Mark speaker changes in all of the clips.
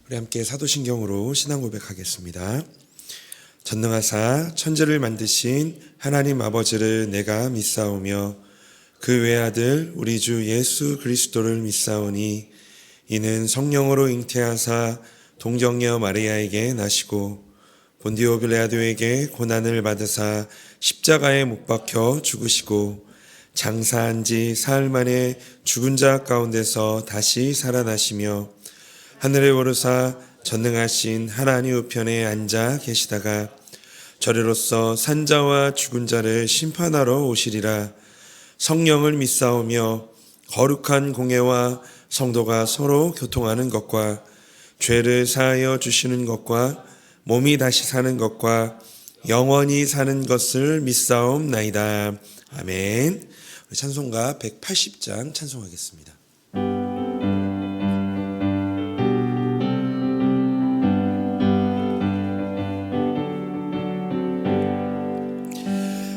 Speaker 1: 우리 함께 사도신경으로 신앙 고백하겠습니다. 전능하사 천지를 만드신 하나님 아버지를 내가 믿사오며 그 외아들 우리 주 예수 그리스도를 믿사오니 이는 성령으로 잉태하사 동정녀 마리아에게 나시고 본디오 빌라도에게 고난을 받으사 십자가에 못 박혀 죽으시고 장사한 지 사흘 만에 죽은 자 가운데서 다시 살아나시며 하늘에 오르사 전능하신 하나님 우편에 앉아 계시다가 저리로서 산자와 죽은 자를 심판하러 오시리라. 성령을 믿사오며 거룩한 공예와 성도가 서로 교통하는 것과 죄를 사하여 주시는 것과 몸이 다시 사는 것과 영원히 사는 것을 믿사옵나이다. 아멘. 찬송가 180장 찬송하겠습니다.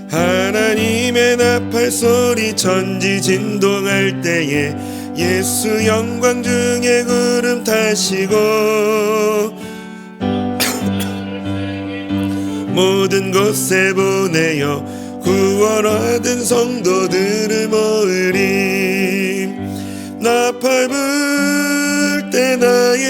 Speaker 1: 하나님의 나팔 소리 천지 진동할 때에 예수 영광 중에 구름 타시고 모든 곳에 보내어 구원 얻은 성도들을 모으리. 나팔 불 때 나의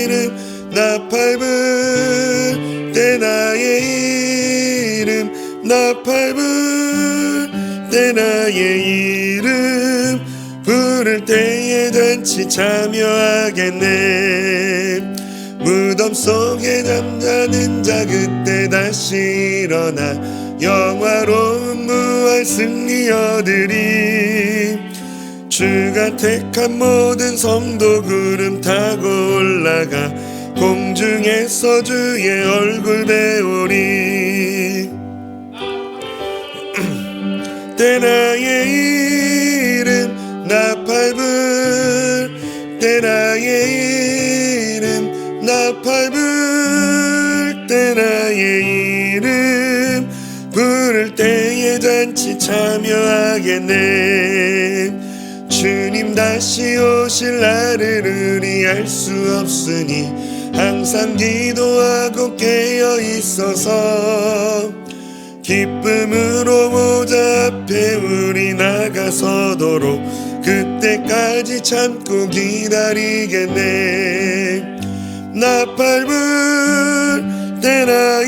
Speaker 1: 이름 나팔 불 때 나의 이름 나팔 불 때 나의 이름 부를 때에 잔치 참여하겠네. 무덤 속에 잠자는 자 그때 다시 일어나 영화로운 무할 승리 얻으리. 주가 택한 모든 성도 구름 타고 올라가 공중에서 주의 얼굴 배우리. 때 나의 이름 나팔 불 때 나의 이름 나팔 불 때 나의 이름 부를 때에 잔치 참여하겠네. 주님 다시 오실 날을 우리 알 수 없으니 항상 기도하고 깨어 있어서 기쁨으로 모자 앞에 우리 나가서도록 그때까지 참고 기다리겠네. 나팔 불 때 나의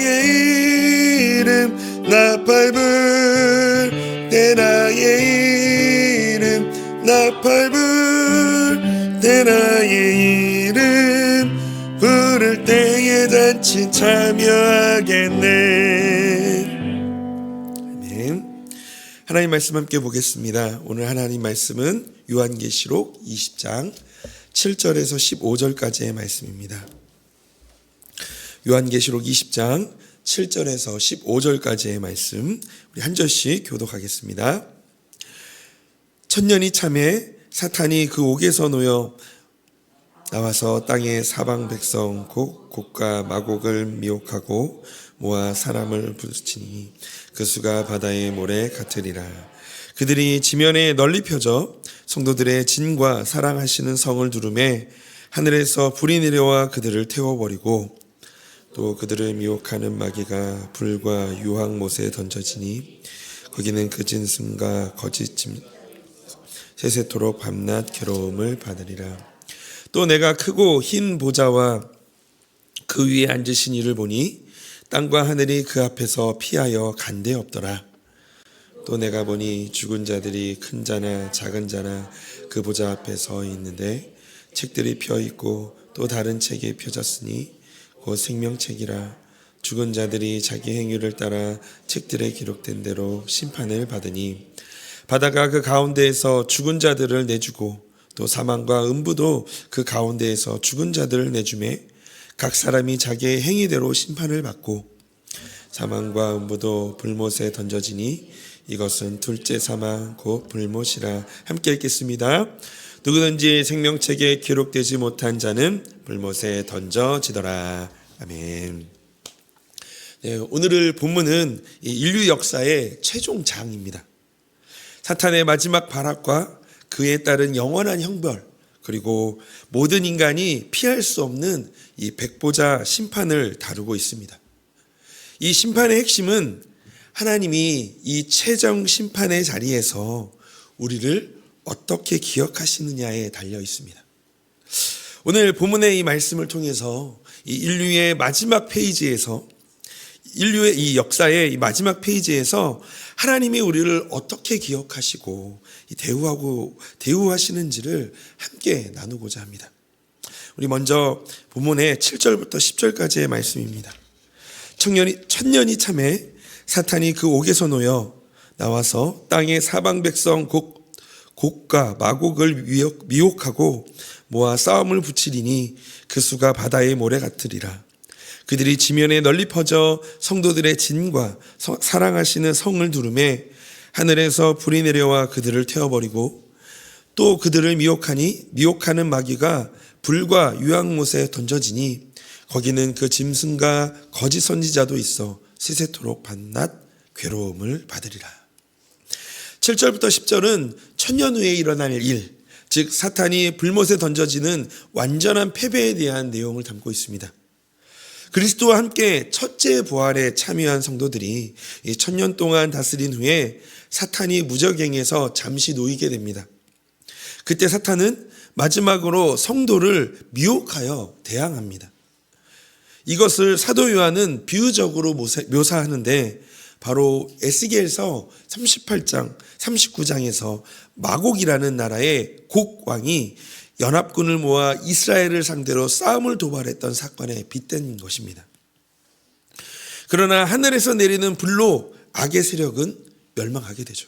Speaker 1: 이름 나팔 불 때 나의 이름 나팔 불 때 나의 이름 부를 때에 잔치 참여하겠네. 하나님 말씀 함께 보겠습니다. 오늘 하나님 말씀은 요한계시록 20장 7절에서 15절까지의 말씀입니다. 요한계시록 20장 7절에서 15절까지의 말씀 우리 한 절씩 교독하겠습니다. 천년이 참에 사탄이 그 옥에서 놓여 나와서 땅의 사방 백성 곧 곡과 마곡을 미혹하고 모아 사람을 부르치니 그 수가 바다의 모래 같으리라. 그들이 지면에 널리 펴져 성도들의 진과 사랑하시는 성을 두르매 하늘에서 불이 내려와 그들을 태워버리고 또 그들을 미혹하는 마귀가 불과 유황못에 던져지니 거기는 그 진승과 거짓 세세토록 밤낮 괴로움을 받으리라. 또 내가 크고 흰 보좌와 그 위에 앉으신 이를 보니 땅과 하늘이 그 앞에서 피하여 간데 없더라. 또 내가 보니 죽은 자들이 큰 자나 작은 자나 그 보좌 앞에 서 있는데 책들이 펴 있고 또 다른 책이 펴졌으니 곧 생명책이라. 죽은 자들이 자기 행위를 따라 책들에 기록된 대로 심판을 받으니 바다가 그 가운데에서 죽은 자들을 내주고 또 사망과 음부도 그 가운데에서 죽은 자들을 내주매 각 사람이 자기의 행위대로 심판을 받고 사망과 음부도 불못에 던져지니 이것은 둘째 사망 곧 불못이라. 함께 읽겠습니다. 누구든지 생명책에 기록되지 못한 자는 불못에 던져지더라. 아멘. 네, 오늘 본문은 인류 역사의 최종장입니다. 사탄의 마지막 발악과 그에 따른 영원한 형벌, 그리고 모든 인간이 피할 수 없는 이 백보자 심판을 다루고 있습니다. 이 심판의 핵심은 하나님이 이 최종 심판의 자리에서 우리를 어떻게 기억하시느냐에 달려 있습니다. 오늘 본문의 이 말씀을 통해서 이 인류의 마지막 페이지에서, 인류의 이 역사의 이 마지막 페이지에서 하나님이 우리를 어떻게 기억하시고 대우하시는지를 함께 나누고자 합니다. 우리 먼저 본문의 7절부터 10절까지의 말씀입니다. 천년이 참에 사탄이 그 옥에서 놓여 나와서 땅의 사방 백성 곡과 마곡을 미혹하고 모아 싸움을 붙이리니 그 수가 바다의 모래 같으리라. 그들이 지면에 널리 퍼져 성도들의 진과 사랑하시는 성을 두르매 하늘에서 불이 내려와 그들을 태워버리고 또 그들을 미혹하는 마귀가 불과 유황못에 던져지니 거기는 그 짐승과 거짓 선지자도 있어 세세토록 밤낮 괴로움을 받으리라. 7절부터 10절은 천년 후에 일어날 일, 즉 사탄이 불못에 던져지는 완전한 패배에 대한 내용을 담고 있습니다. 그리스도와 함께 첫째 부활에 참여한 성도들이 이 천년 동안 다스린 후에 사탄이 무적행에서 잠시 놓이게 됩니다. 그때 사탄은 마지막으로 성도를 미혹하여 대항합니다. 이것을 사도 요한은 비유적으로 묘사하는데 바로 에스겔서 38장, 39장에서 마곡이라는 나라의 곡왕이 연합군을 모아 이스라엘을 상대로 싸움을 도발했던 사건에 빗댄 것입니다. 그러나 하늘에서 내리는 불로 악의 세력은 멸망하게 되죠.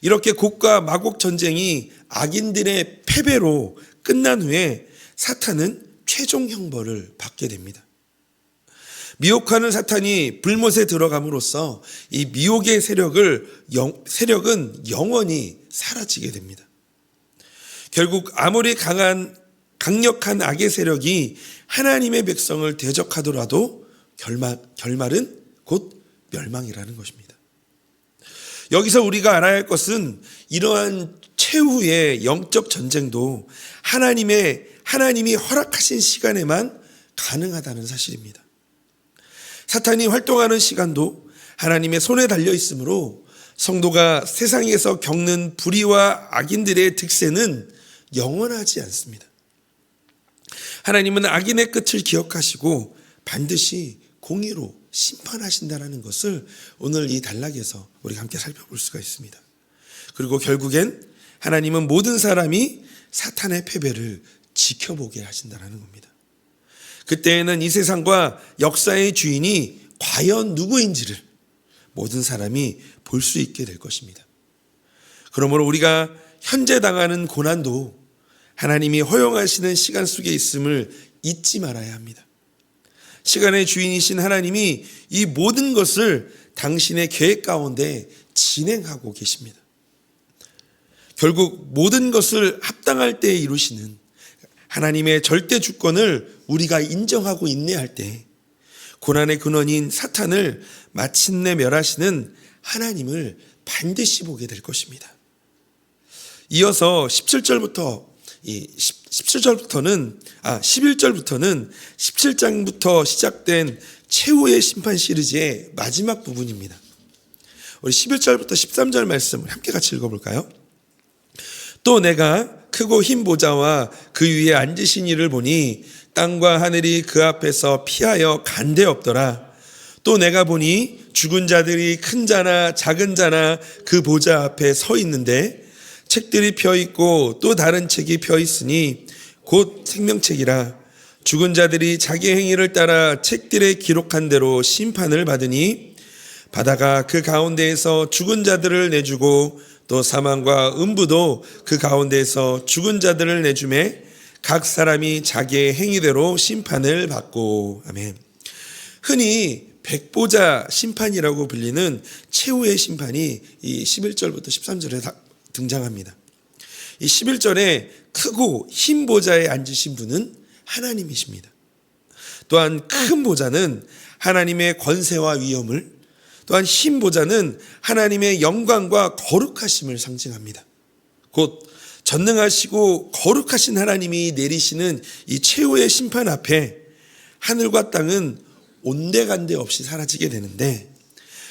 Speaker 1: 이렇게 곡과 마곡 전쟁이 악인들의 패배로 끝난 후에 사탄은 최종 형벌을 받게 됩니다. 미혹하는 사탄이 불못에 들어감으로써 이 미혹의 세력은 영원히 사라지게 됩니다. 결국 아무리 강력한 악의 세력이 하나님의 백성을 대적하더라도 결말은 곧 멸망이라는 것입니다. 여기서 우리가 알아야 할 것은 이러한 최후의 영적 전쟁도 하나님이 허락하신 시간에만 가능하다는 사실입니다. 사탄이 활동하는 시간도 하나님의 손에 달려 있으므로 성도가 세상에서 겪는 불의와 악인들의 득세는 영원하지 않습니다. 하나님은 악인의 끝을 기억하시고 반드시 공의로 심판하신다는 것을 오늘 이 단락에서 우리가 함께 살펴볼 수가 있습니다. 그리고 결국엔 하나님은 모든 사람이 사탄의 패배를 지켜보게 하신다는 겁니다. 그때에는 이 세상과 역사의 주인이 과연 누구인지를 모든 사람이 볼 수 있게 될 것입니다. 그러므로 우리가 현재 당하는 고난도 하나님이 허용하시는 시간 속에 있음을 잊지 말아야 합니다. 시간의 주인이신 하나님이 이 모든 것을 당신의 계획 가운데 진행하고 계십니다. 결국 모든 것을 합당할 때 이루시는 하나님의 절대 주권을 우리가 인정하고 인내할 때 고난의 근원인 사탄을 마침내 멸하시는 하나님을 반드시 보게 될 것입니다. 이어서 11절부터는 17장부터 시작된 최후의 심판 시리즈의 마지막 부분입니다. 우리 11절부터 13절 말씀을 함께 같이 읽어볼까요? 또 내가 크고 흰 보좌와 그 위에 앉으신 이를 보니 땅과 하늘이 그 앞에서 피하여 간데 없더라. 또 내가 보니 죽은 자들이 큰 자나 작은 자나 그 보좌 앞에 서 있는데 책들이 펴 있고 또 다른 책이 펴 있으니 곧 생명책이라. 죽은 자들이 자기 행위를 따라 책들에 기록한 대로 심판을 받으니 바다가 그 가운데에서 죽은 자들을 내주고 또 사망과 음부도 그 가운데에서 죽은 자들을 내주매 각 사람이 자기의 행위대로 심판을 받고. 아멘. 흔히 백보자 심판이라고 불리는 최후의 심판이 이 11절부터 13절에 등장합니다. 이 11절에 크고 흰 보좌에 앉으신 분은 하나님이십니다. 또한 큰 보좌는 하나님의 권세와 위엄을, 또한 흰 보좌는 하나님의 영광과 거룩하심을 상징합니다. 곧 전능하시고 거룩하신 하나님이 내리시는 이 최후의 심판 앞에 하늘과 땅은 온데간데 없이 사라지게 되는데,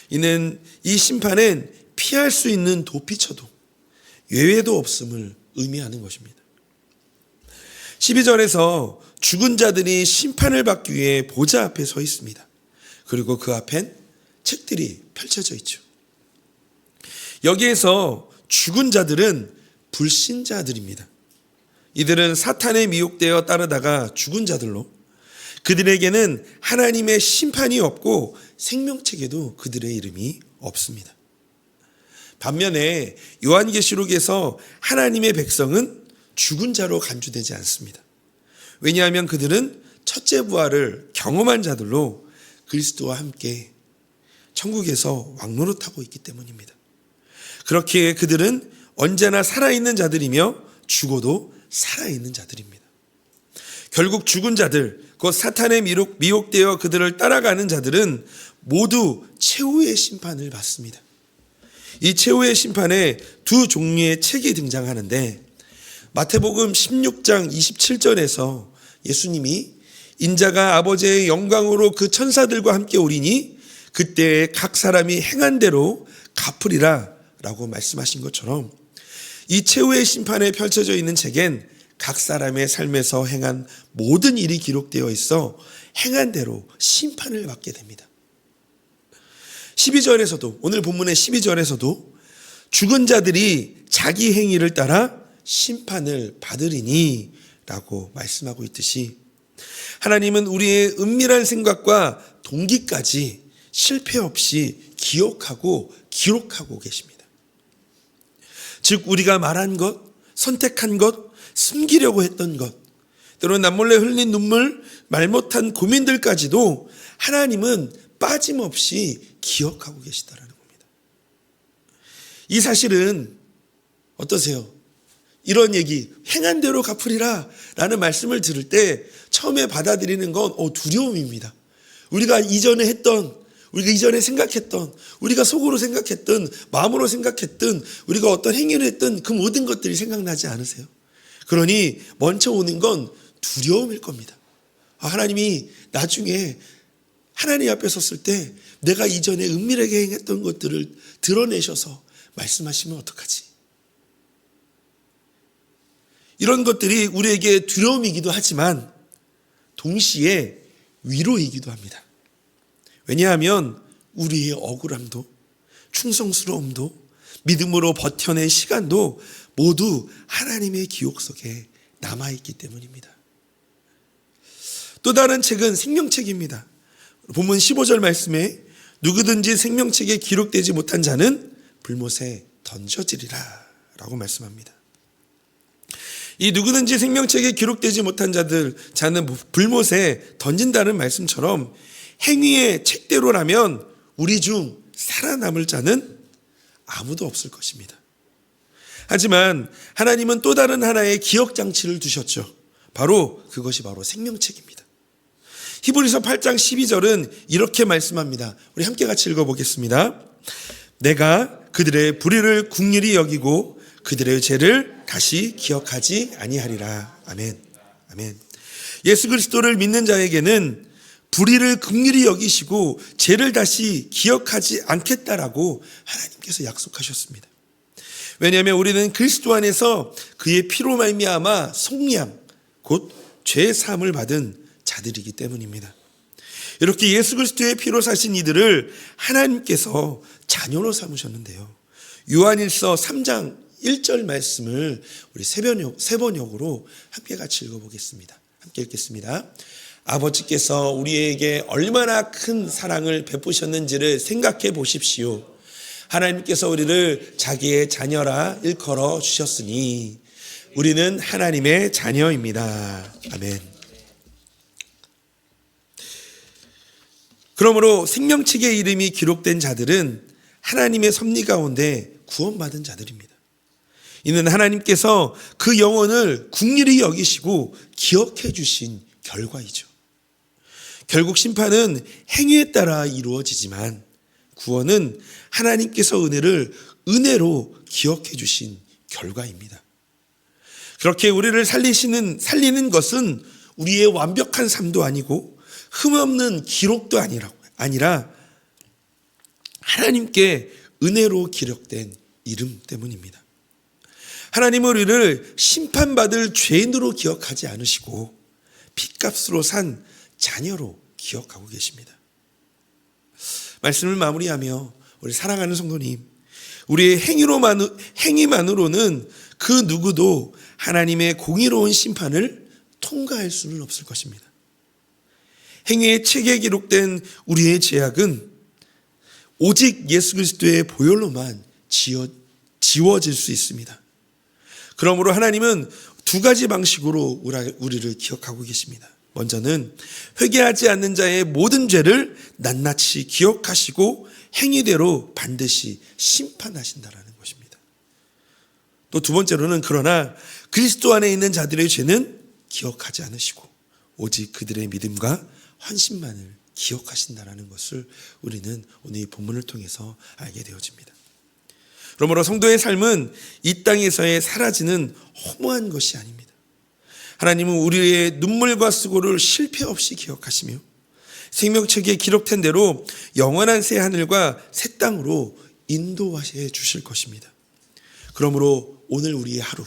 Speaker 1: 이는 이 심판은 피할 수 있는 도피처도 예외도 없음을 의미하는 것입니다. 12절에서 죽은 자들이 심판을 받기 위해 보좌 앞에 서 있습니다. 그리고 그 앞엔 책들이 펼쳐져 있죠. 여기에서 죽은 자들은 불신자들입니다. 이들은 사탄에 미혹되어 따르다가 죽은 자들로, 그들에게는 하나님의 심판이 없고 생명책에도 그들의 이름이 없습니다. 반면에 요한계시록에서 하나님의 백성은 죽은 자로 간주되지 않습니다. 왜냐하면 그들은 첫째 부활을 경험한 자들로 그리스도와 함께 천국에서 왕노릇하고 있기 때문입니다. 그렇기에 그들은 언제나 살아있는 자들이며 죽어도 살아있는 자들입니다. 결국 죽은 자들, 곧 사탄에 미혹되어 그들을 따라가는 자들은 모두 최후의 심판을 받습니다. 이 최후의 심판에 두 종류의 책이 등장하는데, 마태복음 16장 27절에서 예수님이 인자가 아버지의 영광으로 그 천사들과 함께 오리니 그때 각 사람이 행한 대로 갚으리라 라고 말씀하신 것처럼, 이 최후의 심판에 펼쳐져 있는 책엔 각 사람의 삶에서 행한 모든 일이 기록되어 있어 행한 대로 심판을 받게 됩니다. 12절에서도, 오늘 본문의 12절에서도 죽은 자들이 자기 행위를 따라 심판을 받으리니 라고 말씀하고 있듯이, 하나님은 우리의 은밀한 생각과 동기까지 실패 없이 기억하고 기록하고 계십니다. 즉 우리가 말한 것, 선택한 것, 숨기려고 했던 것, 때로는 남몰래 흘린 눈물, 말 못한 고민들까지도 하나님은 빠짐없이 기억하고 계시다라는 겁니다. 이 사실은 어떠세요? 이런 얘기, 행한 대로 갚으리라 라는 말씀을 들을 때 처음에 받아들이는 건 두려움입니다. 우리가 이전에 했던, 우리가 이전에 생각했던, 우리가 속으로 생각했던, 마음으로 생각했던, 우리가 어떤 행위를 했던 그 모든 것들이 생각나지 않으세요? 그러니 먼저 오는 건 두려움일 겁니다. 하나님이 나중에 하나님 앞에 섰을 때 내가 이전에 은밀하게 행했던 것들을 드러내셔서 말씀하시면 어떡하지? 이런 것들이 우리에게 두려움이기도 하지만 동시에 위로이기도 합니다. 왜냐하면 우리의 억울함도, 충성스러움도, 믿음으로 버텨낸 시간도 모두 하나님의 기억 속에 남아있기 때문입니다. 또 다른 책은 생명책입니다. 본문 15절 말씀에 누구든지 생명책에 기록되지 못한 자는 불못에 던져지리라 라고 말씀합니다. 이 누구든지 생명책에 기록되지 못한 자는 불못에 던진다는 말씀처럼 행위의 책대로라면 우리 중 살아남을 자는 아무도 없을 것입니다. 하지만 하나님은 또 다른 하나의 기억장치를 두셨죠. 그것이 바로 생명책입니다. 히브리서 8장 12절은 이렇게 말씀합니다. 우리 함께 같이 읽어보겠습니다. 내가 그들의 불의를 긍휼히 여기고 그들의 죄를 다시 기억하지 아니하리라. 아멘. 아멘. 예수 그리스도를 믿는 자에게는 불의를 긍휼히 여기시고 죄를 다시 기억하지 않겠다라고 하나님께서 약속하셨습니다. 왜냐하면 우리는 그리스도 안에서 그의 피로 말미암아 속량, 곧 죄 사함을 받은 자들이기 때문입니다. 이렇게 예수 그리스도의 피로 사신 이들을 하나님께서 자녀로 삼으셨는데요. 요한일서 3장 1절 말씀을 우리 세 번역으로 함께 같이 읽어보겠습니다. 함께 읽겠습니다. 아버지께서 우리에게 얼마나 큰 사랑을 베푸셨는지를 생각해 보십시오. 하나님께서 우리를 자기의 자녀라 일컬어 주셨으니 우리는 하나님의 자녀입니다. 아멘. 그러므로 생명책의 이름이 기록된 자들은 하나님의 섭리 가운데 구원받은 자들입니다. 이는 하나님께서 그 영혼을 긍휼히 여기시고 기억해 주신 결과이죠. 결국 심판은 행위에 따라 이루어지지만 구원은 하나님께서 은혜를 은혜로 기억해 주신 결과입니다. 그렇게 우리를 살리는 것은 우리의 완벽한 삶도 아니고 흠없는 기록도 아니라 하나님께 은혜로 기록된 이름 때문입니다. 하나님은 우리를 심판받을 죄인으로 기억하지 않으시고 핏값으로 산 자녀로 기억하고 계십니다. 말씀을 마무리하며 우리 사랑하는 성도님, 우리의 행위만으로는 그 누구도 하나님의 공의로운 심판을 통과할 수는 없을 것입니다. 행위의 책에 기록된 우리의 죄악은 오직 예수 그리스도의 보혈로만 지워질 수 있습니다. 그러므로 하나님은 두 가지 방식으로 우리를 기억하고 계십니다. 먼저는 회개하지 않는 자의 모든 죄를 낱낱이 기억하시고 행위대로 반드시 심판하신다라는 것입니다. 또 두 번째로는 그러나 그리스도 안에 있는 자들의 죄는 기억하지 않으시고 오직 그들의 믿음과 헌신만을 기억하신다라는 것을 우리는 오늘 이 본문을 통해서 알게 되어집니다. 그러므로 성도의 삶은 이 땅에서의 사라지는 허무한 것이 아닙니다. 하나님은 우리의 눈물과 수고를 실패 없이 기억하시며 생명책에 기록된 대로 영원한 새 하늘과 새 땅으로 인도하여 주실 것입니다. 그러므로 오늘 우리의 하루,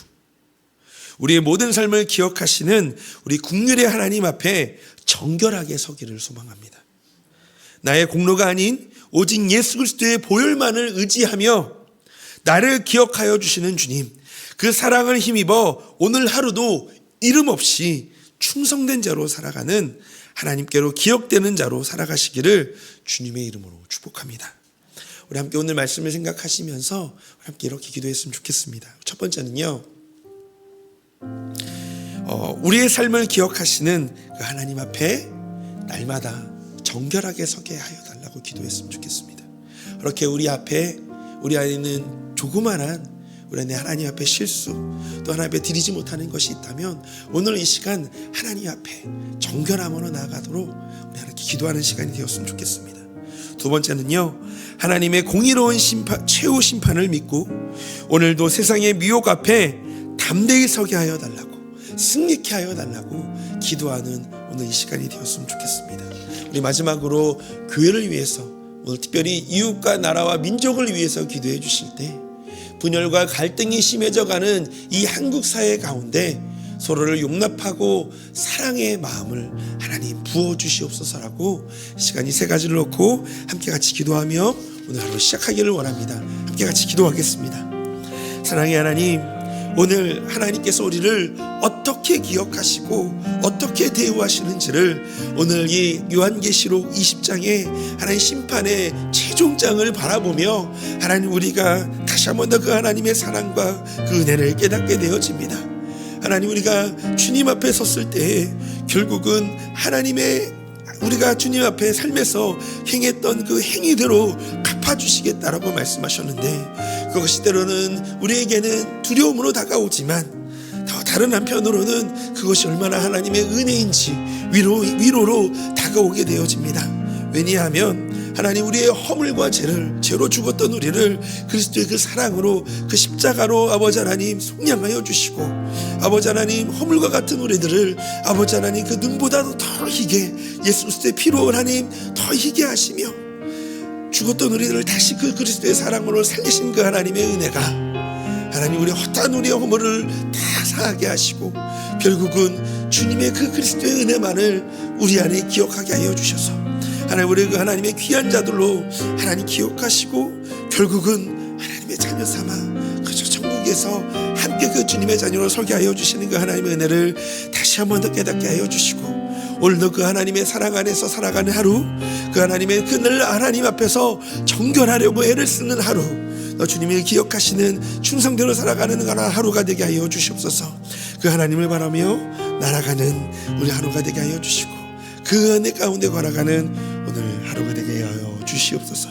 Speaker 1: 우리의 모든 삶을 기억하시는 우리 국률의 하나님 앞에 정결하게 서기를 소망합니다. 나의 공로가 아닌 오직 예수 그리스도의 보혈만을 의지하며 나를 기억하여 주시는 주님, 그 사랑을 힘입어 오늘 하루도 이름 없이 충성된 자로 살아가는 하나님께로 기억되는 자로 살아가시기를 주님의 이름으로 축복합니다. 우리 함께 오늘 말씀을 생각하시면서 우리 함께 이렇게 기도했으면 좋겠습니다. 첫 번째는요, 우리의 삶을 기억하시는 그 하나님 앞에 날마다 정결하게 서게 하여 달라고 기도했으면 좋겠습니다. 그렇게 우리 안에 있는 조그만한 우리 안에 하나님 앞에 실수, 또 하나님 앞에 드리지 못하는 것이 있다면 오늘 이 시간 하나님 앞에 정결함으로 나아가도록 우리 하나님께 기도하는 시간이 되었으면 좋겠습니다. 두 번째는요, 하나님의 공의로운 최후 심판을 믿고 오늘도 세상의 미혹 앞에 담대히 서게 하여 달라고, 승리케 하여 달라고 기도하는 오늘 이 시간이 되었으면 좋겠습니다. 우리 마지막으로 교회를 위해서, 오늘 특별히 이웃과 나라와 민족을 위해서 기도해 주실 때 분열과 갈등이 심해져가는 이 한국 사회 가운데 서로를 용납하고 사랑의 마음을 하나님 부어주시옵소서라고 시간이 세 가지를 놓고 함께 같이 기도하며 오늘 하루 시작하기를 원합니다. 함께 같이 기도하겠습니다. 사랑의 하나님, 오늘 하나님께서 우리를 어떻게 기억하시고 어떻게 대우하시는지를 오늘 이 요한계시록 20장의 하나님 심판의 최종장을 바라보며 하나님, 우리가 다시 한 번 더 그 하나님의 사랑과 그 은혜를 깨닫게 되어집니다. 하나님, 우리가 주님 앞에 섰을 때 결국은 우리가 주님 앞에 삶에서 행했던 그 행위대로 갚아주시겠다라고 말씀하셨는데, 그것이 때로는 우리에게는 두려움으로 다가오지만 더 다른 한편으로는 그것이 얼마나 하나님의 은혜인지 위로로 다가오게 되어집니다. 왜냐하면 하나님, 우리의 허물과 죄로 죽었던 우리를 그리스도의 그 사랑으로, 그 십자가로 아버지 하나님 속량하여 주시고, 아버지 하나님 허물과 같은 우리들을 아버지 하나님 그 눈보다도 더 희게 예수 그리스도의 피로 하나님 더 희게 하시며 죽었던 우리들을 다시 그 그리스도의 사랑으로 살리신 그 하나님의 은혜가 하나님, 우리 헛된 우리의 허물을 다 사하게 하시고 결국은 주님의 그 그리스도의 은혜만을 우리 안에 기억하게 하여 주셔서 하나님, 우리 그 하나님의 귀한 자들로 하나님 기억하시고 결국은 하나님의 자녀 삼아 그 천국에서 함께 그 주님의 자녀로 서게 하여 주시는 그 하나님의 은혜를 다시 한 번 더 깨닫게 하여 주시고, 오늘도 그 하나님의 사랑 안에서 살아가는 하루, 그 하나님의 그늘 하나님 앞에서 정결하려고 애를 쓰는 하루, 너 주님이 기억하시는 충성대로 살아가는 하루가 되게 하여 주시옵소서. 그 하나님을 바라며 날아가는 우리 하루가 되게 하여 주시고 그 은혜 가운데 걸어가는 오늘 하루가 되게 하여 주시옵소서.